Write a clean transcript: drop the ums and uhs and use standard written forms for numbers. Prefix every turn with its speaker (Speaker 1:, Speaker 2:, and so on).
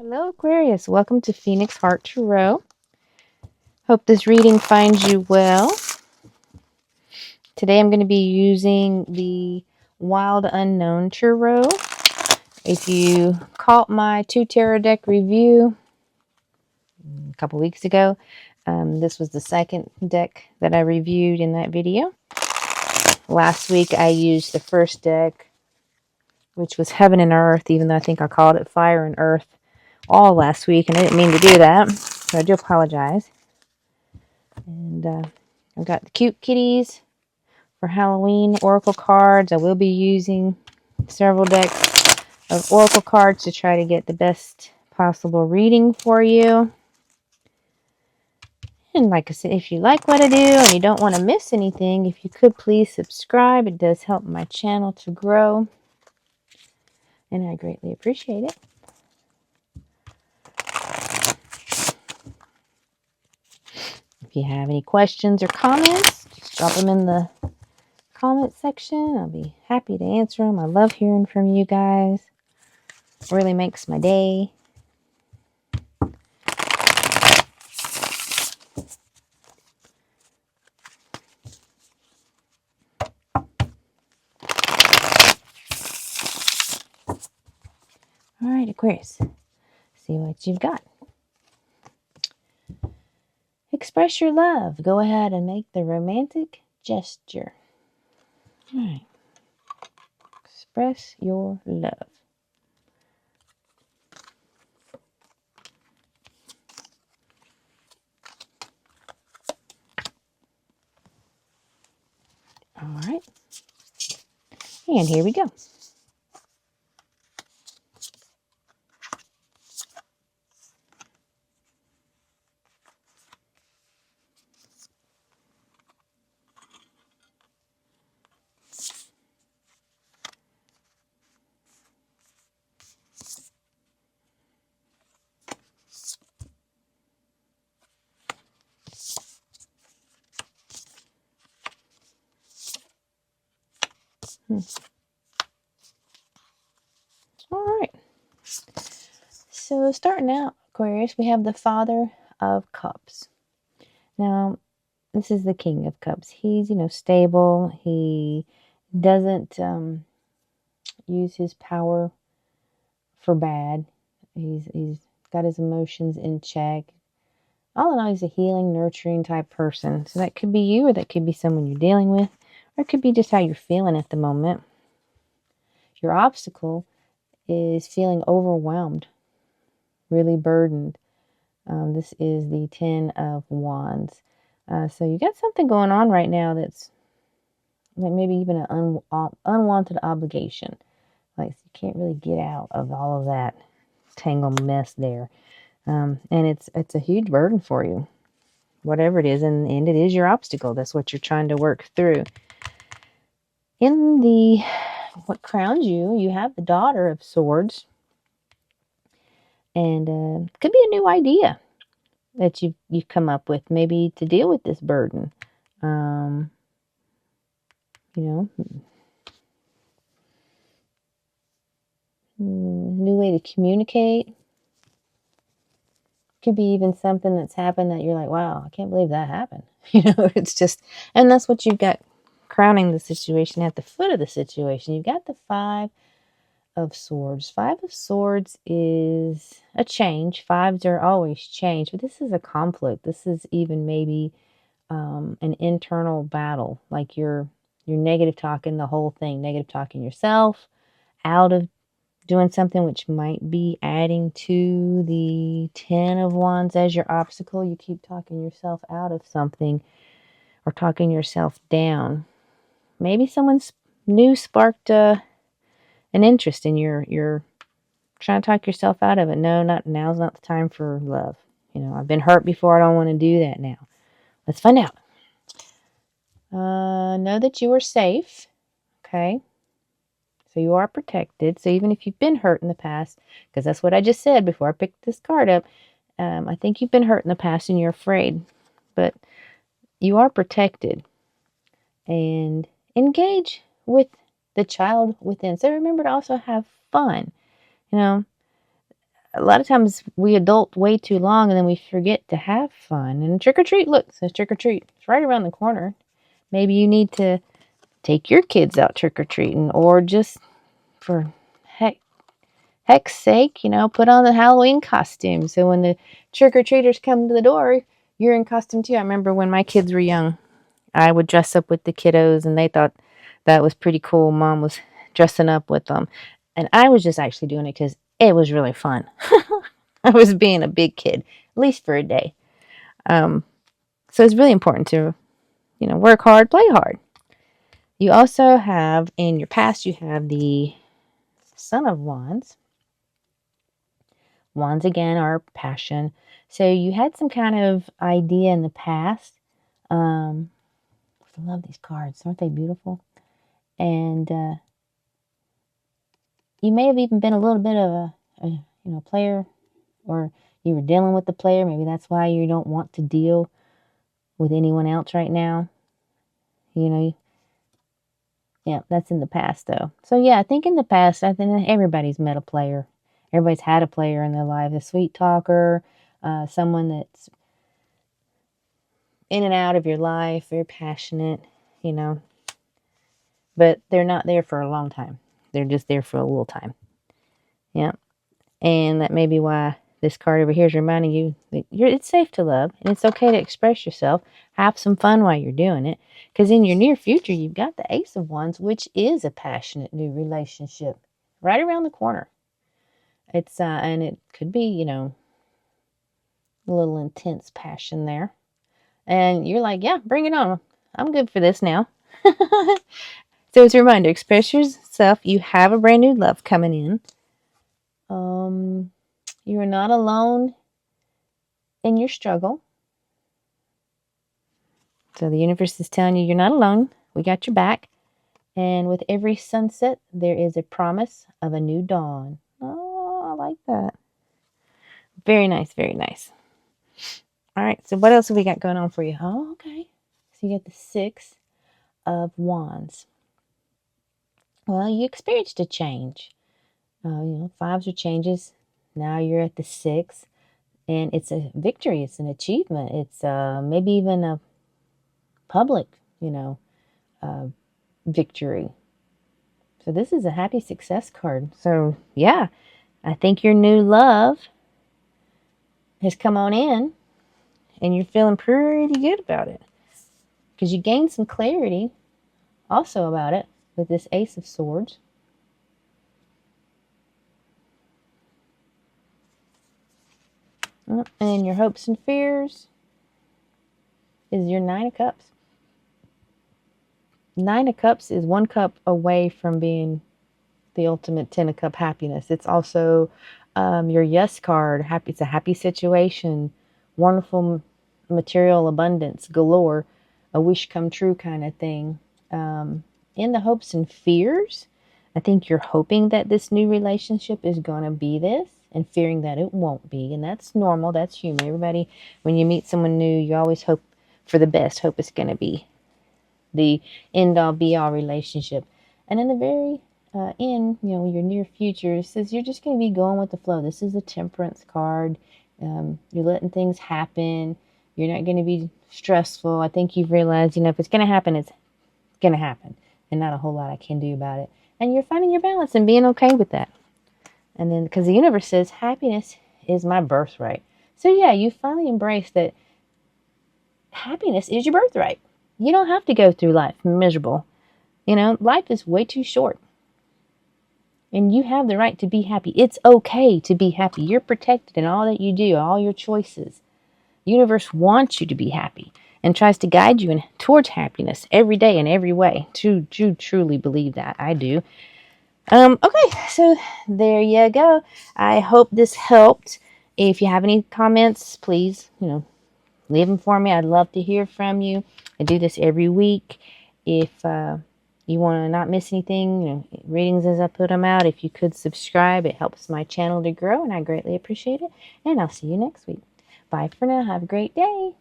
Speaker 1: Hello, Aquarius. Welcome to Phoenix Heart Tarot. Hope this reading finds you well. Today I'm going to be using the Wild Unknown Tarot. If you caught my 2 tarot deck review a couple weeks ago, this was the second deck that I reviewed in that video. Last week I used the first deck, which was Heaven and Earth, even though I think I called it Fire and Earth all last week, and I didn't mean to do that, so I do apologize. And I've got the cute kitties for Halloween oracle cards. I will be using several decks of oracle cards to try to get the best possible reading for you. And like I said, if you like what I do and you don't want to miss anything, if you could please subscribe. It does help my channel to grow, and I greatly appreciate it. If you have any questions or comments, just drop them in the comment section. I'll be happy to answer them. I love hearing from you guys. It really makes my day. All right, Aquarius, see what you've got. Express your love. Go ahead and make the romantic gesture. All right. Express your love. All right. And here we go. All right. So starting out, Aquarius, we have the Father of Cups. Now, this is the King of Cups. He's, stable. He doesn't use his power for bad. He's got his emotions in check. All in all, he's a healing, nurturing type person. So that could be you, or that could be someone you're dealing with, or it could be just how you're feeling at the moment. Your obstacle is feeling overwhelmed, really burdened. This is the 10 of Wands. So you got something going on right now that's like maybe even an unwanted obligation. Like you can't really get out of all of that tangled mess there. And it's a huge burden for you. Whatever it is, in the end, it is your obstacle. That's what you're trying to work through. In what crowns you, you have the Daughter of Swords. And it could be a new idea that you've come up with, maybe to deal with this burden. New way to communicate. Could be even something that's happened that you're like, wow, I can't believe that happened. It's just, and that's what you've got crowning the situation. At the foot of the situation, you've got the 5 of Swords. 5 of Swords is a change. 5s are always change, but this is a conflict. This is even maybe an internal battle, like you're negative talking the whole thing, negative talking yourself out of doing something, which might be adding to the 10 of Wands as your obstacle. You keep talking yourself out of something or talking yourself down. Maybe someone new sparked an interest and you're trying to talk yourself out of it. No, now's not the time for love. I've been hurt before. I don't want to do that now. Let's find out. Know that you are safe. Okay. So you are protected. So even if you've been hurt in the past, because that's what I just said before I picked this card up, I think you've been hurt in the past and you're afraid. But you are protected. And engage with the child within. So remember to also have fun. a lot of times we adult way too long and then we forget to have fun. And trick or treat, look, it says trick or treat. It's right around the corner. Maybe you need to take your kids out trick or treating, or just for heck's sake, put on the Halloween costume. So when the trick or treaters come to the door, you're in costume too. I remember when my kids were young, I would dress up with the kiddos and they thought that was pretty cool. Mom was dressing up with them. And I was just actually doing it because it was really fun. I was being a big kid, at least for a day. So it's really important to, work hard, play hard. You also have, in your past, you have the Son of Wands. Wands, again, are passion. So you had some kind of idea in the past. I love these cards. Aren't they beautiful? And you may have even been a little bit of a player, or you were dealing with the player. Maybe that's why you don't want to deal with anyone else right now. Yeah, that's in the past, though. So, yeah, I think in the past, I think everybody's met a player. Everybody's had a player in their life, a sweet talker, someone that's in and out of your life, very passionate, but they're not there for a long time. They're just there for a little time. Yeah. And that may be why this card over here is reminding you that it's safe to love and it's okay to express yourself. Have some fun while you're doing it. Because in your near future, you've got the Ace of Wands, which is a passionate new relationship right around the corner. It's and it could be, a little intense passion there. And you're like, yeah, bring it on. I'm good for this now. So it's a reminder, express yourself. You have a brand new love coming in. You are not alone in your struggle. So the universe is telling you you're not alone. We got your back. And with every sunset, there is a promise of a new dawn. Oh, I like that. Very nice, very nice. All right, so what else have we got going on for you? Oh, okay. So you get the Six of Wands. Well, you experienced a change. Fives are changes. Now you're at the six. And it's a victory. It's an achievement. It's maybe even a public, victory. So this is a happy success card. So, yeah, I think your new love has come on in. And you're feeling pretty good about it. Because you gained some clarity also about it with this Ace of Swords. And your hopes and fears is your Nine of Cups. Nine of Cups is one cup away from being the ultimate 10 of Cup happiness. It's also your Yes card. Happy. It's a happy situation. Wonderful material abundance galore. A wish come true kind of thing. In the hopes and fears, I think you're hoping that this new relationship is going to be this and fearing that it won't be. And that's normal. That's human. Everybody, when you meet someone new, you always hope for the best. Hope it's going to be the end-all, be-all relationship. And in the very end, your near future says you're just going to be going with the flow. This is a temperance card. You're letting things happen. You're not going to be stressful. I think you've realized, if it's going to happen, it's going to happen. And not a whole lot I can do about it. And you're finding your balance and being okay with that. And then, because the universe says happiness is my birthright. So yeah, you finally embrace that happiness is your birthright. You don't have to go through life miserable. Life is way too short. And you have the right to be happy. It's okay to be happy. You're protected in all that you do, all your choices. The universe wants you to be happy and tries to guide you towards happiness every day in every way. To truly believe that. I do. Okay, so there you go. I hope this helped. If you have any comments, please, leave them for me. I'd love to hear from you. I do this every week. If you want to not miss anything, readings as I put them out, if you could subscribe, it helps my channel to grow, and I greatly appreciate it. And I'll see you next week. Bye for now. Have a great day.